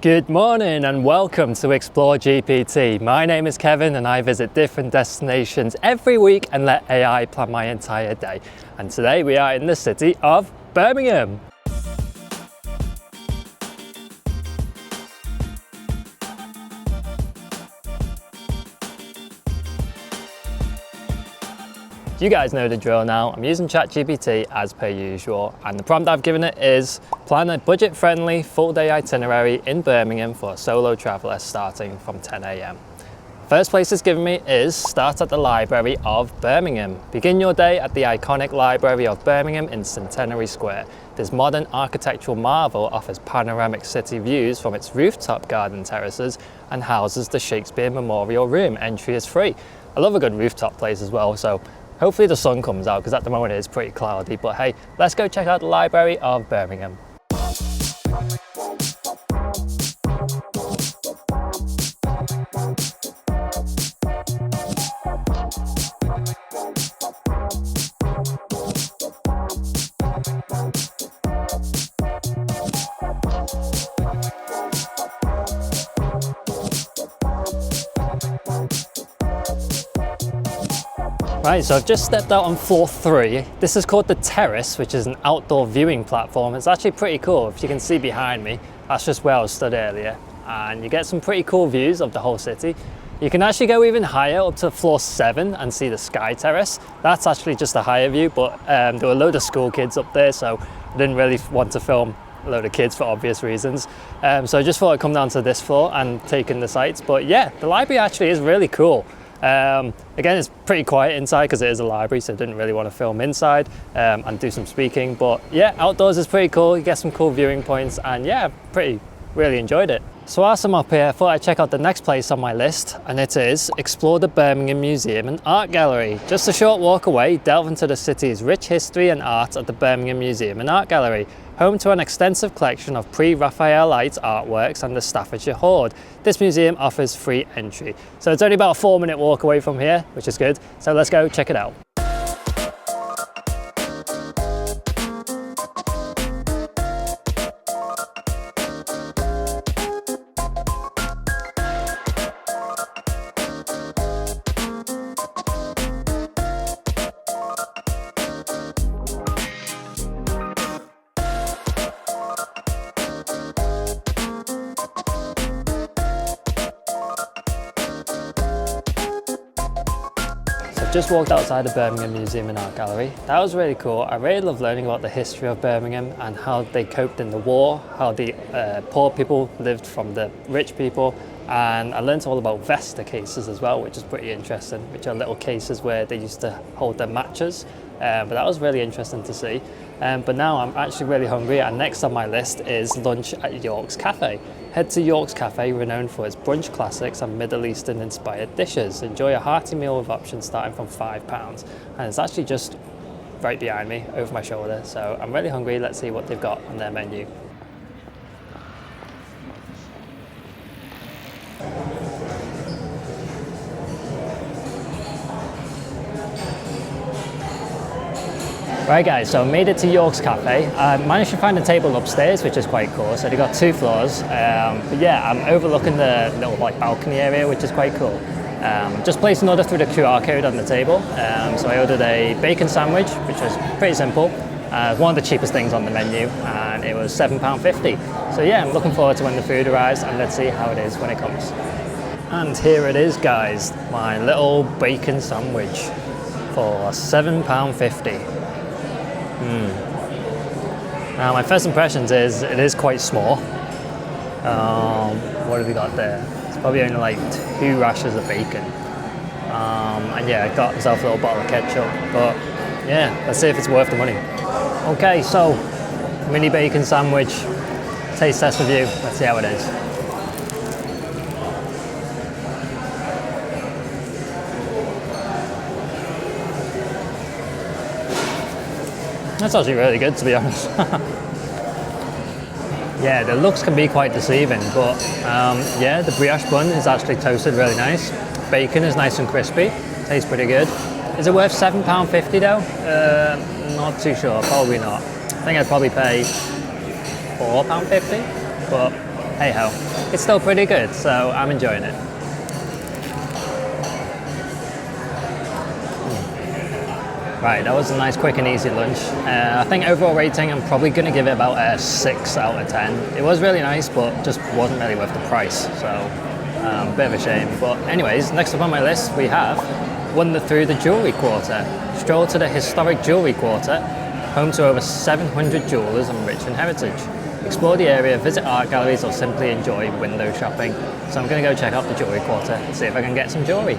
Good morning and welcome to ExploreGPT. My name is Kevin and I visit different destinations every week and let AI plan my entire day. And today we are in the city of Birmingham. You guys know the drill now. I'm using ChatGPT as per usual, and the prompt I've given it is plan a budget-friendly full-day itinerary in Birmingham for a solo traveller starting from 10 AM. First place it's given me is start at the Library of Birmingham. Begin your day at the iconic Library of Birmingham in Centenary Square. This modern architectural marvel offers panoramic city views from its rooftop garden terraces and houses the Shakespeare Memorial Room. Entry is free. I love a good rooftop place as well, so hopefully the sun comes out because at the moment it is pretty cloudy, but hey, let's go check out the Library of Birmingham. Right, so I've just stepped out on floor 3. This is called the Terrace, which is an outdoor viewing platform. It's actually pretty cool. If you can see behind me, that's just where I was stood earlier. And you get some pretty cool views of the whole city. You can actually go even higher up to floor 7 and see the Sky Terrace. That's actually just a higher view, but there were a load of school kids up there, so I didn't really want to film a load of kids for obvious reasons. So I just thought I'd come down to this floor and take in the sights. But yeah, the library actually is really cool. Again, it's pretty quiet inside because it is a library, so I didn't really want to film inside and do some speaking, but yeah, outdoors is pretty cool. You get some cool viewing points, and yeah, really enjoyed it. So whilst I'm up here, I thought I'd check out the next place on my list, and it is explore the Birmingham Museum and Art Gallery. Just a short walk away, delve into the city's rich history and art at the Birmingham Museum and Art Gallery, home to an extensive collection of pre-Raphaelite artworks and the Staffordshire Hoard. This museum offers free entry. So it's only about a 4-minute walk away from here, which is good. So let's go check it out. Just walked outside the Birmingham Museum and Art Gallery. That was really cool. I really love learning about the history of Birmingham and how they coped in the war, how the poor people lived from the rich people, and I learned all about Vesta cases as well, which is pretty interesting, which are little cases where they used to hold their matches. But that was really interesting to see. But now I'm actually really hungry, and next on my list is lunch at York's Café. Head to York's Café, renowned for its brunch classics and Middle Eastern inspired dishes. Enjoy a hearty meal with options starting from £5. And it's actually just right behind me, over my shoulder. So I'm really hungry. Let's see what they've got on their menu. Right guys, so I made it to York's Café. I managed to find a table upstairs, which is quite cool. So they got 2 floors. But yeah, I'm overlooking the little balcony area, which is quite cool. Just placed an order through the QR code on the table. So I ordered a bacon sandwich, which was pretty simple. One of the cheapest things on the menu, and it was £7.50. So yeah, I'm looking forward to when the food arrives, and let's see how it is when it comes. And here it is guys, my little bacon sandwich for £7.50. Now my first impressions is it is quite small. What have we got there? It's probably only like 2 rashers of bacon. And yeah, I got myself a little bottle of ketchup, but yeah, let's see if it's worth the money. Okay, so mini bacon sandwich, taste test review, let's see how it is. That's actually really good, to be honest. Yeah, the looks can be quite deceiving, but yeah, the brioche bun is actually toasted really nice. Bacon is nice and crispy, tastes pretty good. Is it worth £7.50 though? Not too sure, probably not. I think I'd probably pay £4.50, but hey ho, it's still pretty good, so I'm enjoying it. Right, that was a nice, quick and easy lunch. I think overall rating, I'm probably going to give it about a 6 out of 10. It was really nice, but just wasn't really worth the price, so bit of a shame. But anyways, next up on my list, we have wander through the Jewellery Quarter. Stroll to the historic Jewellery Quarter, home to over 700 jewellers and rich in heritage. Explore the area, visit art galleries, or simply enjoy window shopping. So I'm going to go check out the Jewellery Quarter and see if I can get some jewellery.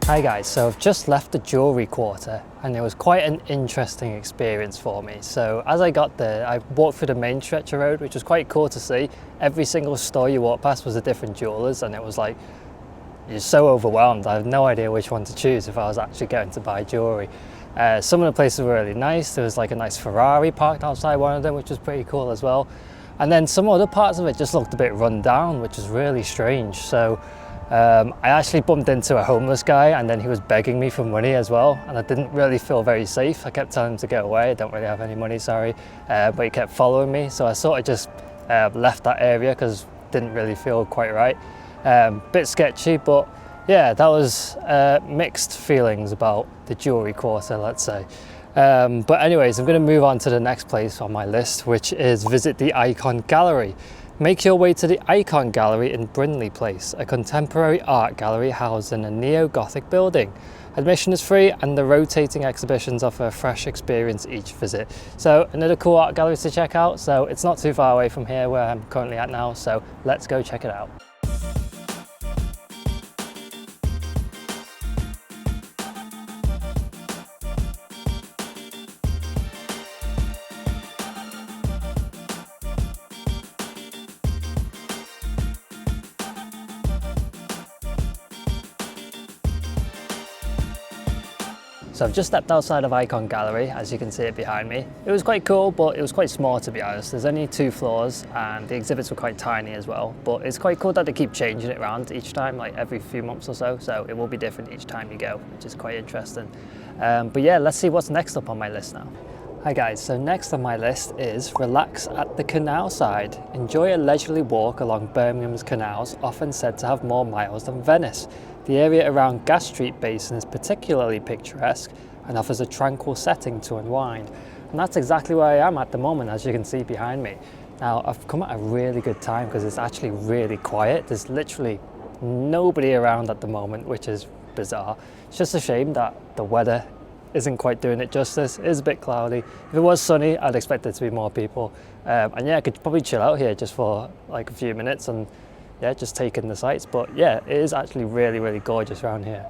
Hi guys, so I've just left the Jewellery Quarter and it was quite an interesting experience for me. So as I got there, I walked through the main stretch of road, which was quite cool to see. Every single store you walk past was a different jewellers, and it was like, you're so overwhelmed. I have no idea which one to choose if I was actually going to buy jewellery. Some of the places were really nice. There was like a nice Ferrari parked outside one of them, which was pretty cool as well. And then some other parts of it just looked a bit run down, which is really strange. So I actually bumped into a homeless guy, and then he was begging me for money as well, and I didn't really feel very safe. I kept telling him to go away, I don't really have any money, sorry, but he kept following me, so I sort of just left that area because it didn't really feel quite right. Bit sketchy, but yeah, that was mixed feelings about the Jewellery Quarter, let's say. But anyways, I'm going to move on to the next place on my list, which is visit the Ikon Gallery. Make your way to the Ikon Gallery in Brindley Place, a contemporary art gallery housed in a neo-Gothic building. Admission is free and the rotating exhibitions offer a fresh experience each visit. So another cool art gallery to check out, so it's not too far away from here where I'm currently at now, so let's go check it out. So I've just stepped outside of Ikon Gallery, as you can see it behind me. It was quite cool, but it was quite small to be honest. There's only 2 floors and the exhibits were quite tiny as well. But it's quite cool that they keep changing it around each time, like every few months or so. So it will be different each time you go, which is quite interesting. But yeah, let's see what's next up on my list now. Hi guys, so next on my list is relax at the canal side. Enjoy a leisurely walk along Birmingham's canals, often said to have more miles than Venice. The area around Gas Street Basin is particularly picturesque and offers a tranquil setting to unwind. And that's exactly where I am at the moment, as you can see behind me. Now, I've come at a really good time because it's actually really quiet. There's literally nobody around at the moment, which is bizarre. It's just a shame that the weather isn't quite doing it justice. It is a bit cloudy. If it was sunny, I'd expect there to be more people. And yeah, I could probably chill out here just for like a few minutes and yeah, just take in the sights. But yeah, it is actually really, really gorgeous around here.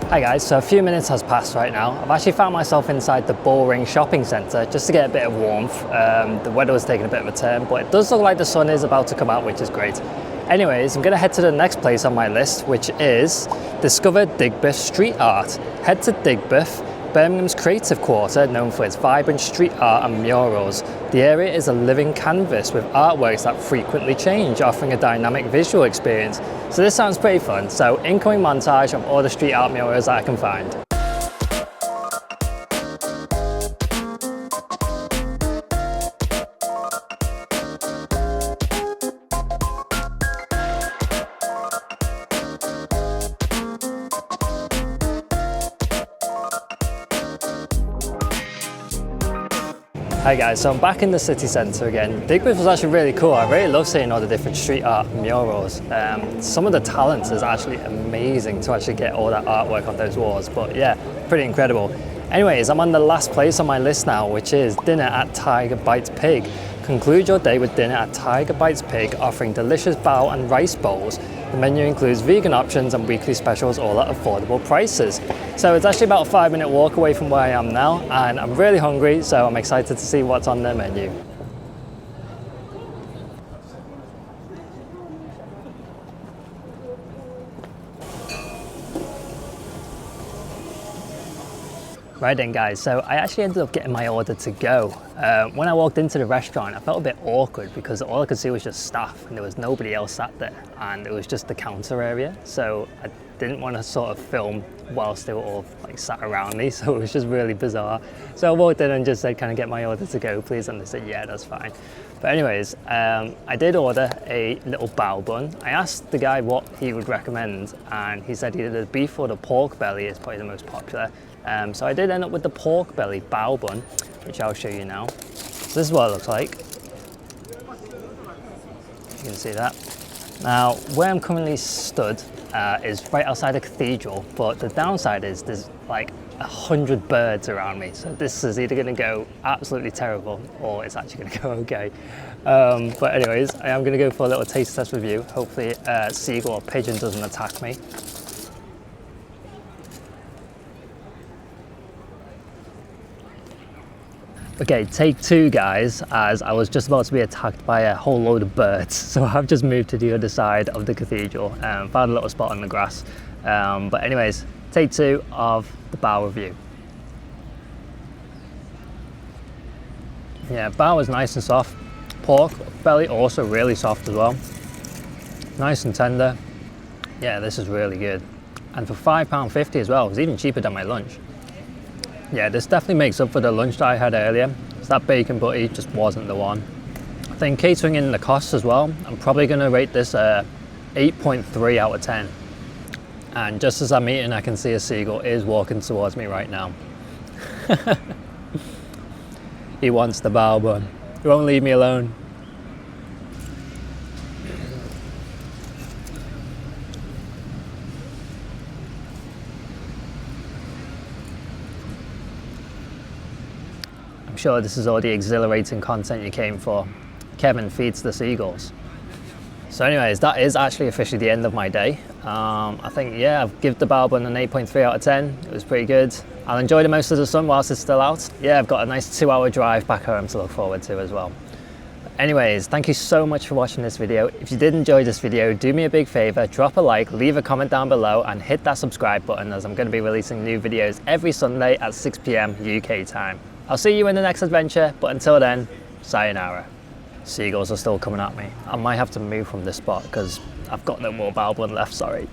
Hi guys, so a few minutes has passed right now. I've actually found myself inside the Bullring shopping centre just to get a bit of warmth. The weather was taking a bit of a turn, but it does look like the sun is about to come out, which is great. Anyways, I'm going to head to the next place on my list, which is discover Digbeth street art. Head to Digbeth, Birmingham's creative quarter, known for its vibrant street art and murals. The area is a living canvas with artworks that frequently change, offering a dynamic visual experience. So this sounds pretty fun. So incoming montage of all the street art murals that I can find. Hi guys, so I'm back in the city centre again. Digbeth was actually really cool. I really love seeing all the different street art murals. Some of the talent is actually amazing to actually get all that artwork on those walls, but yeah, pretty incredible. Anyways, I'm on the last place on my list now, which is dinner at Tiger Bites Pig. Conclude your day with dinner at Tiger Bites Pig, offering delicious bao and rice bowls. The menu includes vegan options and weekly specials, all at affordable prices. So it's actually about a 5-minute walk away from where I am now, and I'm really hungry, so I'm excited to see what's on their menu. Right then guys, so I actually ended up getting my order to go. When I walked into the restaurant, I felt a bit awkward because all I could see was just staff and there was nobody else sat there, and it was just the counter area. So I didn't want to sort of film whilst they were all like sat around me, so it was just really bizarre. So I walked in and just said, can I get my order to go please? And they said, yeah, that's fine. But anyways, I did order a little bao bun. I asked the guy what he would recommend, and he said either the beef or the pork belly is probably the most popular. So I did end up with the pork belly bao bun, which I'll show you now. So this is what it looks like. You can see that. Now, where I'm currently stood is right outside the cathedral, but the downside is there's like 100 birds around me. So this is either gonna go absolutely terrible or it's actually gonna go okay. But anyways, I am gonna go for a little taste test with you. Hopefully a seagull or pigeon doesn't attack me. Okay, take two guys, as I was just about to be attacked by a whole load of birds. So I've just moved to the other side of the cathedral and found a little spot on the grass. But anyways, take two of the bao review. Yeah, bao is nice and soft. Pork belly also really soft as well. Nice and tender. Yeah, this is really good. And for £5.50 as well, it was even cheaper than my lunch. Yeah, this definitely makes up for the lunch that I had earlier. So that bacon butty just wasn't the one. I think catering in the costs as well, I'm probably going to rate this 8.3 out of 10. And just as I'm eating, I can see a seagull is walking towards me right now. He wants the bao bun. He won't leave me alone. I'm sure this is all the exhilarating content you came for. Kevin feeds the seagulls. So anyways, that is actually officially the end of my day. I think, yeah, I've given the bao bun an 8.3 out of 10. It was pretty good. I'll enjoy the most of the sun whilst it's still out. Yeah, I've got a nice 2-hour drive back home to look forward to as well. Anyways, thank you so much for watching this video. If you did enjoy this video, do me a big favor, drop a like, leave a comment down below and hit that subscribe button, as I'm going to be releasing new videos every Sunday at 6 PM UK time. I'll see you in the next adventure, but until then, sayonara. Seagulls are still coming at me. I might have to move from this spot because I've got no more bao bun left, sorry.